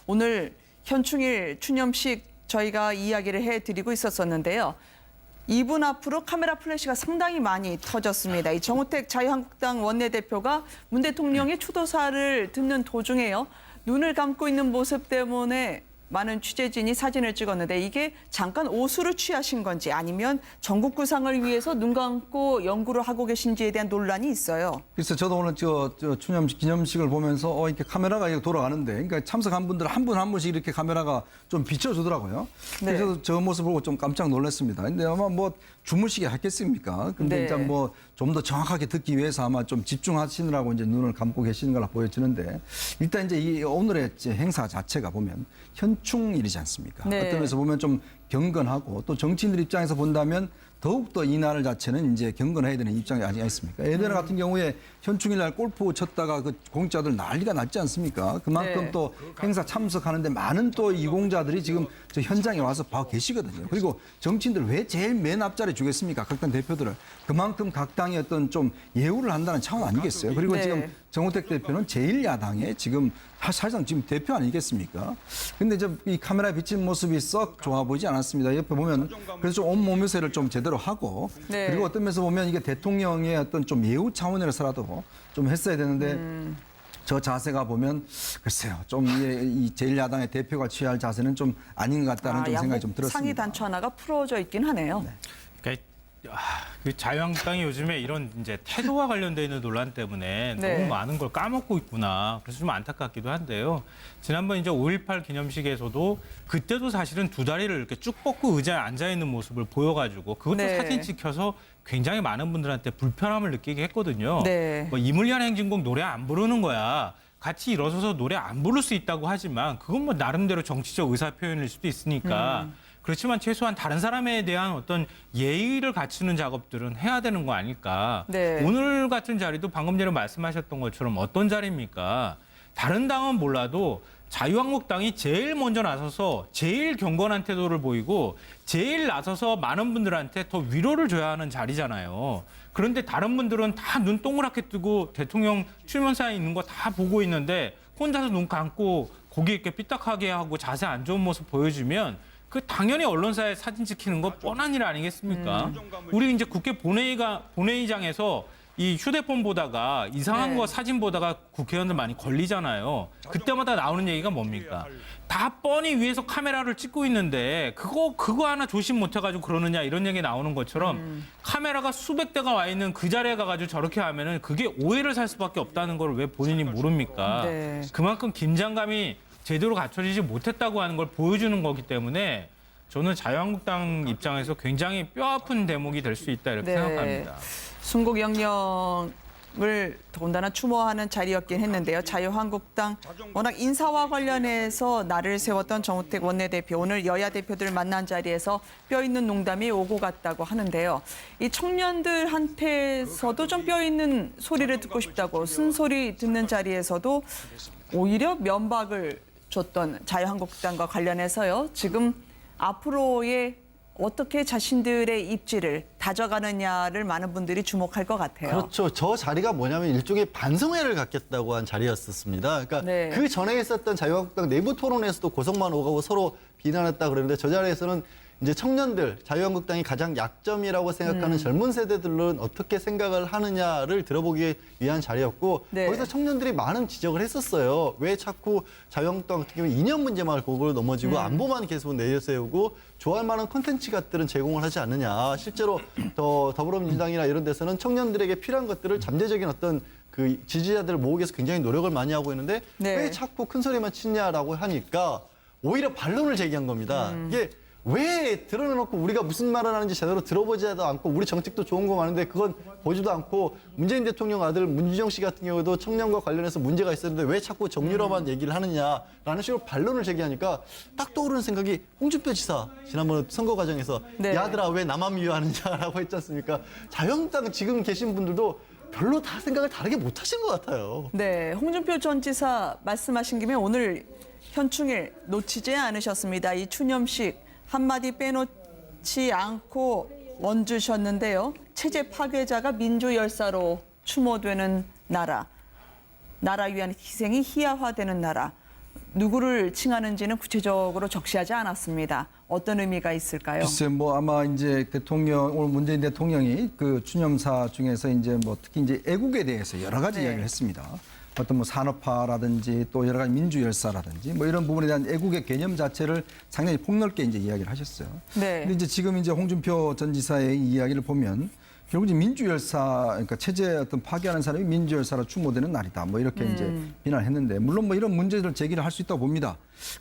오늘 현충일 추념식 저희가 이야기를 해드리고 있었었는데요. 이분 앞으로 카메라 플래시가 상당히 많이 터졌습니다. 이 정우택 자유한국당 원내대표가 문 대통령의 추도사를 듣는 도중에요. 눈을 감고 있는 모습 때문에 많은 취재진이 사진을 찍었는데 이게 잠깐 오수를 취하신 건지 아니면 전국 구상을 위해서 눈 감고 연구를 하고 계신지에 대한 논란이 있어요. 그래서 저도 오늘 추념식 기념식을 보면서 이렇게 카메라가 이렇게 돌아가는데, 그러니까 참석한 분들 한 분 한 분씩 이렇게 카메라가 좀 비춰주더라고요. 네. 그래서 저 모습을 보고 좀 깜짝 놀랐습니다. 근데 아마 뭐 주무시게 했겠습니까? 근데 네. 일단 뭐 좀 더 정확하게 듣기 위해서 아마 좀 집중하시느라고 이제 눈을 감고 계시는 걸로 보여지는데, 일단 이제 이 오늘의 행사 자체가 보면 현충일이지 않습니까? 네. 어떤 면에서 보면 좀 경건하고, 또 정치인들 입장에서 본다면 더욱더 이 날 자체는 이제 경건해야 되는 입장이 아니겠습니까? 예전에 같은 경우에 현충일 날 골프 쳤다가 그 공직자들 난리가 났지 않습니까? 그만큼 네. 또 행사 참석하는데 많은 또 이공자들이 지금 저 현장에 와서 봐 계시거든요. 그리고 정치인들 왜 제일 맨 앞자리에 주겠습니까? 각 당 대표들을. 그만큼 각 당의 어떤 좀 예우를 한다는 차원 아니겠어요? 그리고 네. 지금 정우택 대표는 제1야당의 지금 사실상 지금 대표 아니겠습니까? 근데 이제 이 카메라에 비친 모습이 썩 좋아 보이지 않았습니다. 옆에 보면 그래서 좀 온몸유세를 좀 제대로 하고, 네. 그리고 어떤 면에서 보면 이게 대통령의 어떤 좀 예우 차원에서라도 좀 했어야 되는데 저 자세가 보면 글쎄요, 좀 이 제1야당의 대표가 취할 자세는 좀 아닌 것 같다는 좀 생각이 좀 들었습니다. 상의 단추 하나가 풀어져 있긴 하네요. 그러니까 그 자유한국당이 요즘에 이런 이제 태도와 관련돼 있는 논란 때문에 네. 너무 많은 걸 까먹고 있구나. 그래서 좀 안타깝기도 한데요. 지난번 이제 5.18 기념식에서도 그때도 사실은 두 다리를 이렇게 쭉 뻗고 의자에 앉아 있는 모습을 보여가지고 그것도 네. 사진 찍혀서 굉장히 많은 분들한테 불편함을 느끼게 했거든요. 네. 뭐 이물리안 행진곡 노래 안 부르는 거야. 같이 일어서서 노래 안 부를 수 있다고 하지만 그건 뭐 나름대로 정치적 의사 표현일 수도 있으니까. 그렇지만 최소한 다른 사람에 대한 어떤 예의를 갖추는 작업들은 해야 되는 거 아닐까. 네. 오늘 같은 자리도 방금 전에 말씀하셨던 것처럼 어떤 자리입니까? 다른 당은 몰라도 자유한국당이 제일 먼저 나서서 제일 경건한 태도를 보이고 제일 나서서 많은 분들한테 더 위로를 줘야 하는 자리잖아요. 그런데 다른 분들은 다 눈 동그랗게 뜨고 대통령 출연사에 있는 거 다 보고 있는데 혼자서 눈 감고 고개 이렇게 삐딱하게 하고 자세 안 좋은 모습 보여주면 그 당연히 언론사에 사진 찍히는 거 뻔한 일 아니겠습니까? 우리 이제 국회 본회의장에서 이 휴대폰 보다가 이상한 네. 거 사진 보다가 국회의원들 많이 걸리잖아요. 그때마다 나오는 얘기가 뭡니까? 다 뻔히 위에서 카메라를 찍고 있는데 그거 하나 조심 못해가지고 그러느냐 이런 얘기 나오는 것처럼 카메라가 수백 대가 와 있는 그 자리에 가가지고 저렇게 하면은 그게 오해를 살 수밖에 없다는 걸 왜 본인이 모릅니까? 네. 그만큼 긴장감이 제대로 갖춰지지 못했다고 하는 걸 보여주는 거기 때문에 저는 자유한국당 입장에서 굉장히 뼈아픈 대목이 될 수 있다 이렇게 네. 생각합니다. 순국 영령을 더군다나 추모하는 자리였긴 했는데요. 자유한국당 워낙 인사와 관련해서 날을 세웠던 정우택 원내대표 오늘 여야 대표들 만난 자리에서 뼈 있는 농담이 오고 갔다고 하는데요. 이 청년들한테서도 좀 뼈 있는 소리를 듣고 싶다고 쓴소리 듣는 자리에서도 오히려 면박을 줬던 자유한국당과 관련해서요. 지금 앞으로의 어떻게 자신들의 입지를 다져가느냐를 많은 분들이 주목할 것 같아요. 그렇죠. 저 자리가 뭐냐면 일종의 반성회를 갖겠다고 한 자리였었습니다. 그러니까 네. 그 전에 있었던 자유한국당 내부 토론에서도 고성만 오가고 서로 비난했다 그러는데 저 자리에서는 이제 청년들, 자유한국당이 가장 약점이라고 생각하는 젊은 세대들은 어떻게 생각을 하느냐를 들어보기 위한 자리였고 네. 거기서 청년들이 많은 지적을 했었어요. 왜 자꾸 자유한국당 같은 경우는 이념 문제만 곡을 넘어지고 안보만 계속 내세우고 좋아할 만한 콘텐츠 같들은 제공을 하지 않느냐. 실제로 더불어민주당이나 이런 데서는 청년들에게 필요한 것들을 잠재적인 어떤 그 지지자들을 모으기 위해서 굉장히 노력을 많이 하고 있는데 네. 왜 자꾸 큰 소리만 치냐라고 하니까 오히려 반론을 제기한 겁니다. 이게 왜 드러내놓고 우리가 무슨 말을 하는지 제대로 들어보지도 않고 우리 정책도 좋은 거 많은데 그건 보지도 않고 문재인 대통령 아들 문준영 씨 같은 경우도 청년과 관련해서 문제가 있었는데 왜 자꾸 정유라만 얘기를 하느냐라는 식으로 반론을 제기하니까 딱 떠오르는 생각이 홍준표 지사 지난번 선거 과정에서 네. 야들아 왜 나만 미워하느냐라고 했지 않습니까? 자유한국당 지금 계신 분들도 별로 다 생각을 다르게 못 하신 것 같아요. 네, 홍준표 전 지사 말씀하신 김에 오늘 현충일 놓치지 않으셨습니다. 이 추념식 한마디 빼놓지 않고 얹으셨는데요. 체제 파괴자가 민주열사로 추모되는 나라, 나라 위한 희생이 희화화되는 나라. 누구를 칭하는지는 구체적으로 적시하지 않았습니다. 어떤 의미가 있을까요? 글쎄 뭐 아마 이제 오늘 문재인 대통령이 그 추념사 중에서 이제 뭐 특히 이제 애국에 대해서 여러 가지 네. 이야기를 했습니다. 어떤 뭐 산업화라든지 또 여러 가지 민주열사라든지 뭐 이런 부분에 대한 애국의 개념 자체를 상당히 폭넓게 이제 이야기를 하셨어요. 네. 근데 이제 지금 이제 홍준표 전 지사의 이야기를 보면 결국 이제 민주열사, 그러니까 체제 어떤 파괴하는 사람이 민주열사로 추모되는 날이다. 뭐 이렇게 이제 비난했는데 물론 뭐 이런 문제들 제기를 할 수 있다고 봅니다.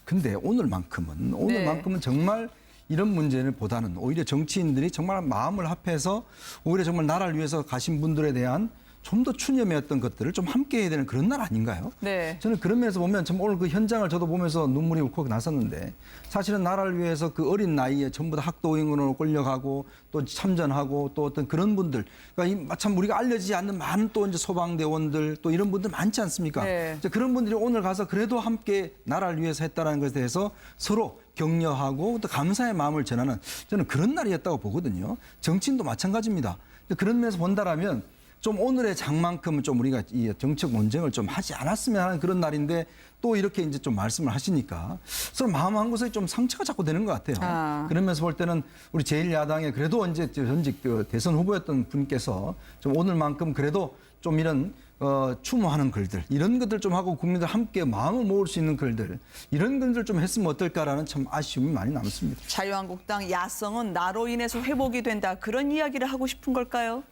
근데 오늘만큼은 정말 이런 문제를 보다는 오히려 정치인들이 정말 마음을 합해서 오히려 정말 나라를 위해서 가신 분들에 대한 좀 더 추념의 어떤 것들을 좀 함께 해야 되는 그런 날 아닌가요? 네. 저는 그런 면에서 보면 참 오늘 그 현장을 저도 보면서 눈물이 울컥 났었는데 사실은 나라를 위해서 그 어린 나이에 전부 다 학도행으로 끌려가고 또 참전하고 또 어떤 그런 분들 그러니까 참 우리가 알려지지 않는 많은 또 이제 소방대원들 또 이런 분들 많지 않습니까? 네. 이제 그런 분들이 오늘 가서 그래도 함께 나라를 위해서 했다는 것에 대해서 서로 격려하고 또 감사의 마음을 전하는 저는 그런 날이었다고 보거든요. 정치인도 마찬가지입니다. 그런 면에서 본다라면 좀 오늘의 장만큼은 좀 우리가 이 정책 논쟁을 좀 하지 않았으면 하는 그런 날인데 또 이렇게 이제 좀 말씀을 하시니까 서로 마음 한 곳에 좀 상처가 자꾸 되는 것 같아요. 그러면서 볼 때는 우리 제1야당에 그래도 언제 전직 그 대선 후보였던 분께서 좀 오늘만큼 그래도 좀 이런 추모하는 글들 이런 것들 좀 하고 국민들 함께 마음을 모을 수 있는 글들 이런 글들 좀 했으면 어떨까라는 참 아쉬움이 많이 남습니다. 자유한국당 야성은 나로 인해서 회복이 된다. 그런 이야기를 하고 싶은 걸까요?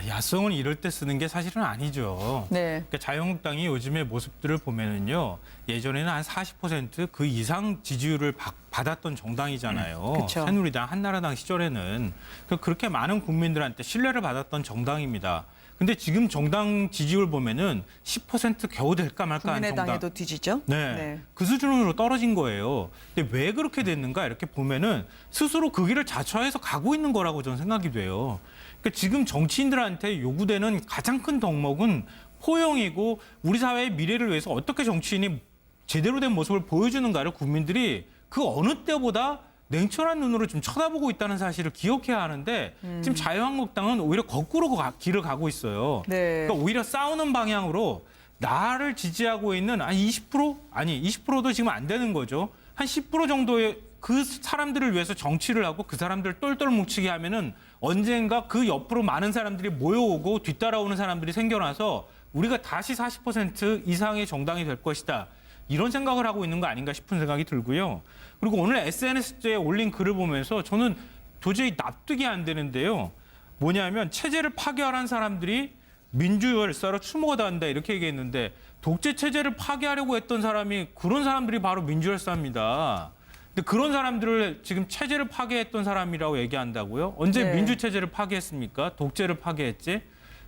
야성은 이럴 때 쓰는 게 사실은 아니죠. 네. 그러니까 자유한국당이 요즘의 모습들을 보면은요, 예전에는 한 40% 이상 지지율을 받았던 정당이잖아요. 그쵸. 새누리당, 한나라당 시절에는 그렇게 많은 국민들한테 신뢰를 받았던 정당입니다. 근데 지금 정당 지지율 보면은 10% 겨우 될까 말까 한 정당. 국민의당에도 뒤지죠? 네. 그 수준으로 떨어진 거예요. 근데 왜 그렇게 됐는가 이렇게 보면은 스스로 그 길을 자처해서 가고 있는 거라고 저는 생각이 돼요. 그러니까 지금 정치인들한테 요구되는 가장 큰 덕목은 포용이고 우리 사회의 미래를 위해서 어떻게 정치인이 제대로 된 모습을 보여주는가를 국민들이 그 어느 때보다 냉철한 눈으로 좀 쳐다보고 있다는 사실을 기억해야 하는데 지금 자유한국당은 오히려 거꾸로 길을 가고 있어요. 네. 그러니까 오히려 싸우는 방향으로 나를 지지하고 있는 한 20%? 아니 20%도 지금 안 되는 거죠. 한 10% 정도의 그 사람들을 위해서 정치를 하고 그 사람들을 똘똘 뭉치게 하면은 언젠가 그 옆으로 많은 사람들이 모여오고 뒤따라오는 사람들이 생겨나서 우리가 다시 40% 이상의 정당이 될 것이다. 이런 생각을 하고 있는 거 아닌가 싶은 생각이 들고요. 그리고 오늘 SNS에 올린 글을 보면서 저는 도저히 납득이 안 되는데요. 뭐냐면 체제를 파괴하라는 사람들이 민주열사로 추모가 한다 이렇게 얘기했는데 독재 체제를 파괴하려고 했던 사람이 그런 사람들이 바로 민주열사입니다. 근데 그런 사람들을 지금 체제를 파괴했던 사람이라고 얘기한다고요? 언제 네. 민주체제를 파괴했습니까? 독재를 파괴했지?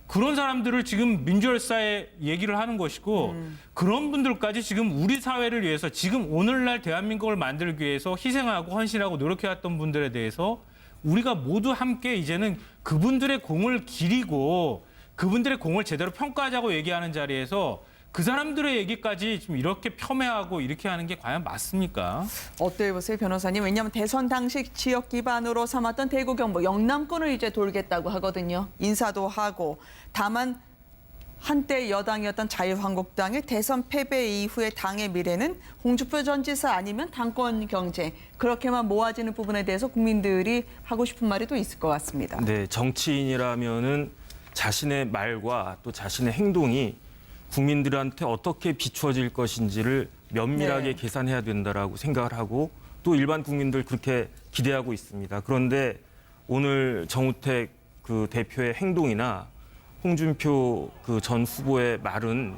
그런 사람들을 지금 민주열사에 얘기를 하는 것이고 그런 분들까지 지금 우리 사회를 위해서 지금 오늘날 대한민국을 만들기 위해서 희생하고 헌신하고 노력해왔던 분들에 대해서 우리가 모두 함께 이제는 그분들의 공을 기리고 그분들의 공을 제대로 평가하자고 얘기하는 자리에서 그 사람들의 얘기까지 지금 이렇게 폄훼하고 이렇게 하는 게 과연 맞습니까? 어때요, 보세요, 변호사님? 왜냐하면 대선 당시 지역 기반으로 삼았던 대구, 경북, 영남권을 이제 돌겠다고 하거든요. 인사도 하고. 다만 한때 여당이었던 자유한국당의 대선 패배 이후의 당의 미래는 홍준표 전 지사 아니면 당권 경쟁. 그렇게만 모아지는 부분에 대해서 국민들이 하고 싶은 말이 또 있을 것 같습니다. 네, 정치인이라면은 자신의 말과 또 자신의 행동이 국민들한테 어떻게 비추어질 것인지를 면밀하게 네. 계산해야 된다라고 생각을 하고 또 일반 국민들 그렇게 기대하고 있습니다. 그런데 오늘 정우택 그 대표의 행동이나 홍준표 그 전 후보의 말은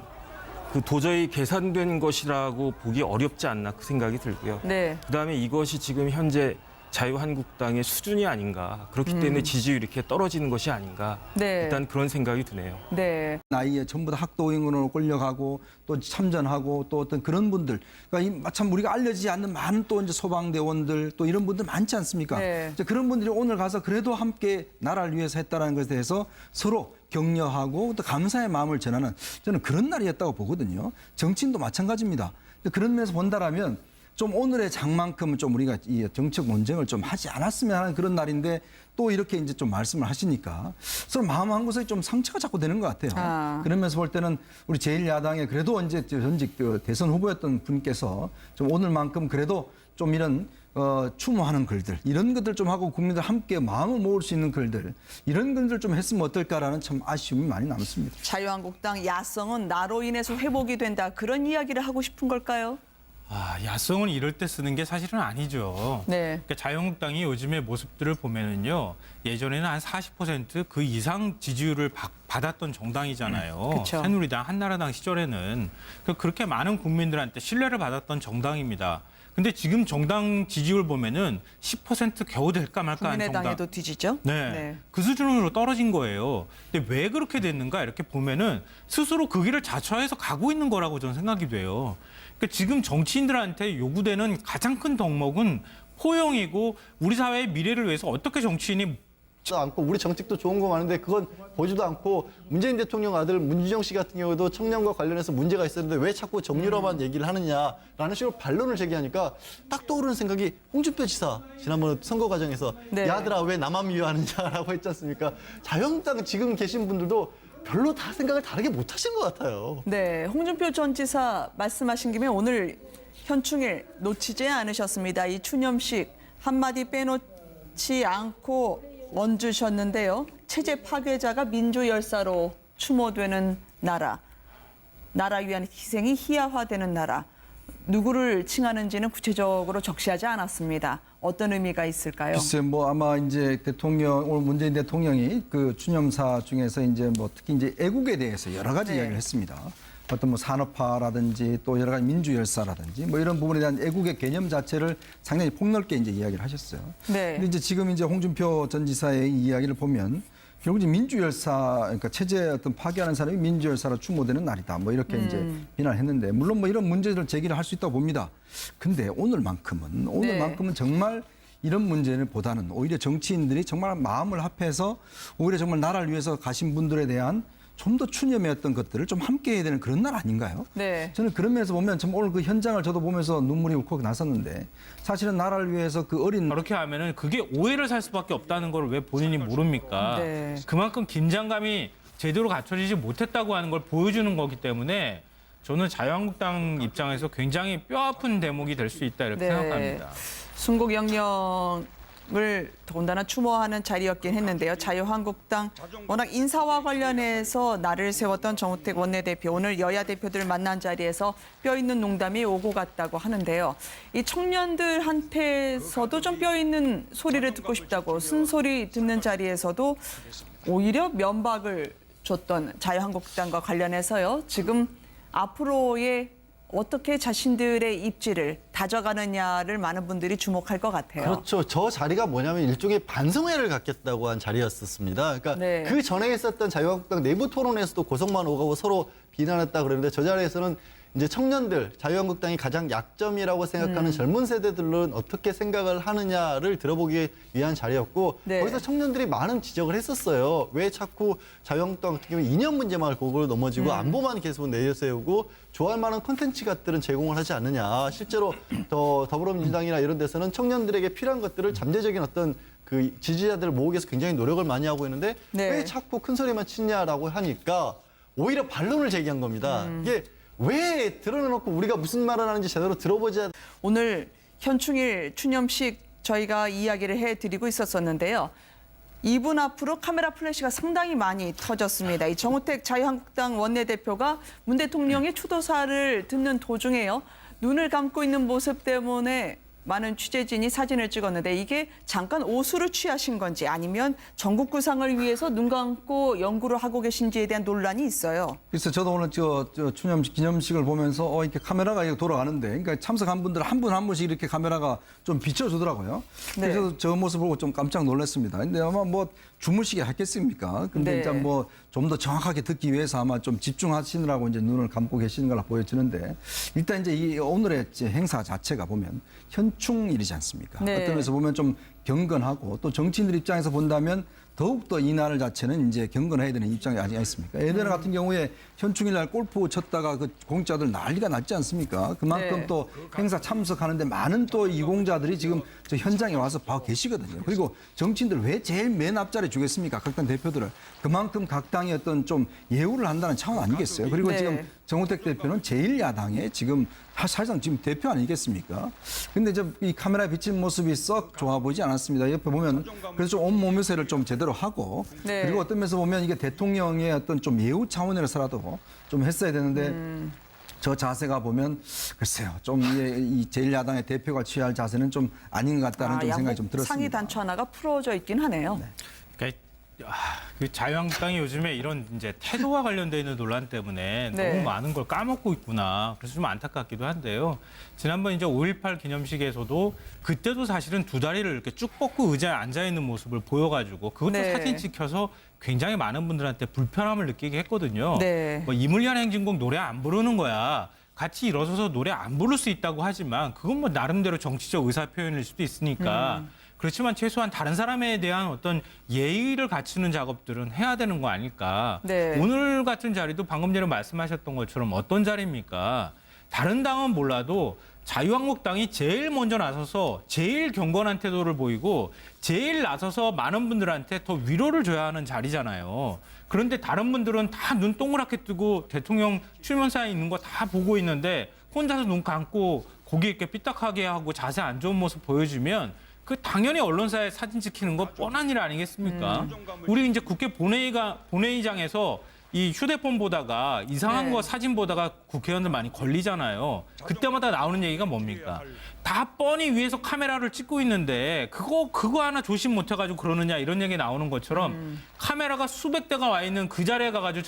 그 도저히 계산된 것이라고 보기 어렵지 않나 그 생각이 들고요. 네. 그다음에 이것이 지금 현재 자유한국당의 수준이 아닌가. 그렇기 때문에 지지율이 이렇게 떨어지는 것이 아닌가. 네. 일단 그런 생각이 드네요. 네. 나이에 전부 다 학도행으로 끌려가고 또 참전하고 또 어떤 그런 분들 그러니까 참 우리가 알려지지 않는 많은 또 이제 소방대원들 또 이런 분들 많지 않습니까? 네. 이제 그런 분들이 오늘 가서 그래도 함께 나라를 위해서 했다는 것에 대해서 서로 격려하고 또 감사의 마음을 전하는 저는 그런 날이었다고 보거든요. 정치인도 마찬가지입니다. 그런 면에서 본다라면 좀 오늘의 장만큼은 좀 우리가 이 정책 논쟁을 좀 하지 않았으면 하는 그런 날인데 또 이렇게 이제 좀 말씀을 하시니까 서로 마음 한 곳에 좀 상처가 자꾸 되는 것 같아요. 그러면서 볼 때는 우리 제1야당에 그래도 이제 전직 대선 후보였던 분께서 좀 오늘만큼 그래도 좀 이런 추모하는 글들 이런 것들 좀 하고 국민들 함께 마음을 모을 수 있는 글들 이런 글들 좀 했으면 어떨까라는 참 아쉬움이 많이 남습니다. 자유한국당 야성은 나로 인해서 회복이 된다. 그런 이야기를 하고 싶은 걸까요? 야성은 이럴 때 쓰는 게 사실은 아니죠. 네. 그러니까 자유한국당이 요즘의 모습들을 보면은요, 예전에는 한 40% 그 이상 지지율을 받았던 정당이잖아요. 그쵸. 새누리당, 한나라당 시절에는 그렇게 많은 국민들한테 신뢰를 받았던 정당입니다. 근데 지금 정당 지지율 보면은 10% 겨우 될까 말까 한 정당. 국민의당에도 뒤지죠? 네. 그 수준으로 떨어진 거예요. 근데 왜 그렇게 됐는가 이렇게 보면은 스스로 그 길을 자처해서 가고 있는 거라고 저는 생각이 돼요. 그러니까 지금 정치인들한테 요구되는 가장 큰 덕목은 포용이고 우리 사회의 미래를 위해서 어떻게 정치인이 않고 우리 정책도 좋은 거 많은데 그건 보지도 않고 문재인 대통령 아들 문준영 씨 같은 경우도 청년과 관련해서 문제가 있었는데 왜 자꾸 정유라만 얘기를 하느냐라는 식으로 반론을 제기하니까 딱 떠오르는 생각이 홍준표 지사 지난번 선거 과정에서 네. 야들아 왜 나만 미워하느냐라고 했지 않습니까? 자유한국당 지금 계신 분들도 별로 다 생각을 다르게 못 하신 것 같아요. 네, 홍준표 전 지사 말씀하신 김에 오늘 현충일 놓치지 않으셨습니다. 이 추념식 한마디 빼놓지 않고 얹으셨는데요. 체제 파괴자가 민주열사로 추모되는 나라, 나라 위한 희생이 희화화되는 나라, 누구를 칭하는지는 구체적으로 적시하지 않았습니다. 어떤 의미가 있을까요? 글쎄 뭐 아마 이제 오늘 문재인 대통령이 그 추념사 중에서 이제 뭐 특히 이제 애국에 대해서 여러 가지 네. 이야기를 했습니다. 어떤 뭐 산업화라든지 또 여러 가지 민주열사라든지 뭐 이런 부분에 대한 애국의 개념 자체를 상당히 폭넓게 이제 이야기를 하셨어요. 네. 근데 이제 지금 이제 홍준표 전 지사의 이 이야기를 보면 결국 이제 민주열사 그러니까 체제 어떤 파괴하는 사람이 민주열사로 추모되는 날이다. 뭐 이렇게 이제 비난했는데 물론 뭐 이런 문제를 제기를 할 수 있다고 봅니다. 근데 오늘만큼은 정말 이런 문제를 보다는 오히려 정치인들이 정말 마음을 합해서 오히려 정말 나라를 위해서 가신 분들에 대한 좀 더 추념했던 것들을 좀 함께 해야 되는 그런 날 아닌가요? 네. 저는 그런 면에서 보면 참 오늘 그 현장을 저도 보면서 눈물이 울컥 났었는데 사실은 나라를 위해서 그 어린 그렇게 하면은 그게 오해를 살 수밖에 없다는 걸 왜 본인이 모릅니까? 네. 그만큼 긴장감이 제대로 갖춰지지 못했다고 하는 걸 보여주는 거기 때문에 저는 자유한국당 입장에서 굉장히 뼈아픈 대목이 될 수 있다 이렇게 네. 생각합니다. 순국 영령을 더군다나 추모하는 자리였긴 했는데요. 자유한국당 워낙 인사와 관련해서 날을 세웠던 정우택 원내대표 오늘 여야 대표들 만난 자리에서 뼈 있는 농담이 오고 갔다고 하는데요. 이 청년들한테서도 좀 뼈 있는 소리를 듣고 싶다고 쓴소리 듣는 자리에서도 오히려 면박을 줬던 자유한국당과 관련해서요. 지금 앞으로의 어떻게 자신들의 입지를 다져가느냐를 많은 분들이 주목할 것 같아요. 그렇죠. 저 자리가 뭐냐면 일종의 반성회를 갖겠다고 한 자리였었습니다. 그러니까 네. 그 전에 있었던 자유한국당 내부 토론에서도 고성만 오가고 서로 비난했다 그랬는데 저 자리에서는 이제 청년들, 자유한국당이 가장 약점이라고 생각하는 젊은 세대들은 어떻게 생각을 하느냐를 들어보기 위한 자리였고 네. 거기서 청년들이 많은 지적을 했었어요. 왜 자꾸 자유한국당 같은 경우에 이념 문제만 골고루 넘어지고 안보만 계속 내세우고 좋아할 만한 콘텐츠 같들은 제공을 하지 않느냐. 실제로 더불어민주당이나 이런 데서는 청년들에게 필요한 것들을 잠재적인 어떤 그 지지자들을 모으기 위해서 굉장히 노력을 많이 하고 있는데 네. 왜 자꾸 큰 소리만 치냐라고 하니까 오히려 반론을 제기한 겁니다. 이게 왜 드러내놓고 우리가 무슨 말을 하는지 제대로 들어보지 오늘 현충일 추념식 저희가 이야기를 해드리고 있었는데요. 2분 앞으로 카메라 플래시가 상당히 많이 터졌습니다. 이 정우택 자유한국당 원내대표가 문 대통령의 추도사를 듣는 도중에요. 눈을 감고 있는 모습 때문에 많은 취재진이 사진을 찍었는데 이게 잠깐 오수를 취하신 건지 아니면 전국 구상을 위해서 눈 감고 연구를 하고 계신지에 대한 논란이 있어요. 그래서 저도 오늘 저 기념식을 보면서 이렇게 카메라가 이렇게 돌아가는데, 그러니까 참석한 분들 한 분 한 분씩 이렇게 카메라가 좀 비춰주더라고요. 네. 그래서 저 모습 보고 좀 깜짝 놀랐습니다. 근데 아마 뭐 주무시게 하겠습니까? 근데 네. 이제 뭐 좀 더 정확하게 듣기 위해서 아마 좀 집중하시느라고 이제 눈을 감고 계시는 걸로 보여지는데, 일단 이제 이 오늘의 이제 행사 자체가 보면 현충일이지 않습니까? 네. 어떤 면에서 보면 좀 경건하고 또 정치인들 입장에서 본다면 더욱더 이날 자체는 이제 경건해야 되는 입장이 아니지 않습니까? 예전에 같은 경우에 현충일 날 골프 쳤다가 그 공짜들 난리가 났지 않습니까? 그만큼 네. 또 행사 참석하는데 많은 또 이공자들이 지금 저 현장에 와서 봐 계시거든요. 그리고 정치인들 왜 제일 맨 앞자리에 주겠습니까? 각 당 대표들을. 그만큼 각 당이 어떤 좀 예우를 한다는 차원 아니겠어요? 그리고 네. 지금 정우택 대표는 제1야당의 지금 사실상 지금 대표 아니겠습니까? 근데 이제 이 카메라에 비친 모습이 썩 좋아 보이지 않았습니다. 옆에 보면 그래서 좀 온몸요새를 좀 제대로 하고 네. 그리고 어떤 면에서 보면 이게 대통령의 어떤 좀 예우 차원에서라도 좀 했어야 되는데 저 자세가 보면 글쎄요 좀 이 제1야당의 대표가 취할 자세는 좀 아닌 것 같다는 좀 생각이 좀 들었습니다. 상위 단추 하나가 풀어져 있긴 하네요. 그러니까 그 자유한국당이 요즘에 이런 이제 태도와 관련돼 있는 논란 때문에 네. 너무 많은 걸 까먹고 있구나. 그래서 좀 안타깝기도 한데요. 지난번 이제 5.18 기념식에서도 그때도 사실은 두 다리를 이렇게 쭉 뻗고 의자에 앉아 있는 모습을 보여가지고 그것도 네. 사진 찍혀서 굉장히 많은 분들한테 불편함을 느끼게 했거든요. 네. 뭐 이물리안 행진곡 노래 안 부르는 거야. 같이 일어서서 노래 안 부를 수 있다고 하지만 그건 뭐 나름대로 정치적 의사 표현일 수도 있으니까. 그렇지만 최소한 다른 사람에 대한 어떤 예의를 갖추는 작업들은 해야 되는 거 아닐까. 네. 오늘 같은 자리도 방금 전에 말씀하셨던 것처럼 어떤 자리입니까? 다른 당은 몰라도 자유한국당이 제일 먼저 나서서 제일 경건한 태도를 보이고 제일 나서서 많은 분들한테 더 위로를 줘야 하는 자리잖아요. 그런데 다른 분들은 다 눈 동그랗게 뜨고 대통령 출면사에 있는 거 다 보고 있는데 혼자서 눈 감고 고개 이렇게 삐딱하게 하고 자세 안 좋은 모습 보여주면 그 당연히 언론사에 사진 찍히는 거 뻔한 일 아니겠습니까? 우리 이제 국회 본회의장에서 이 휴대폰 보다가 이상한 네. 거 사진 보다가 국회의원들 많이 걸리잖아요. 그때마다 나오는 얘기가 뭡니까? 다 뻔히 위에서 카메라를 찍고 있는데 그거 하나 조심 못 해가지고 그러느냐 이런 얘기 나오는 것처럼 카메라가 수백 대가 와 있는 그 자리에 가가지고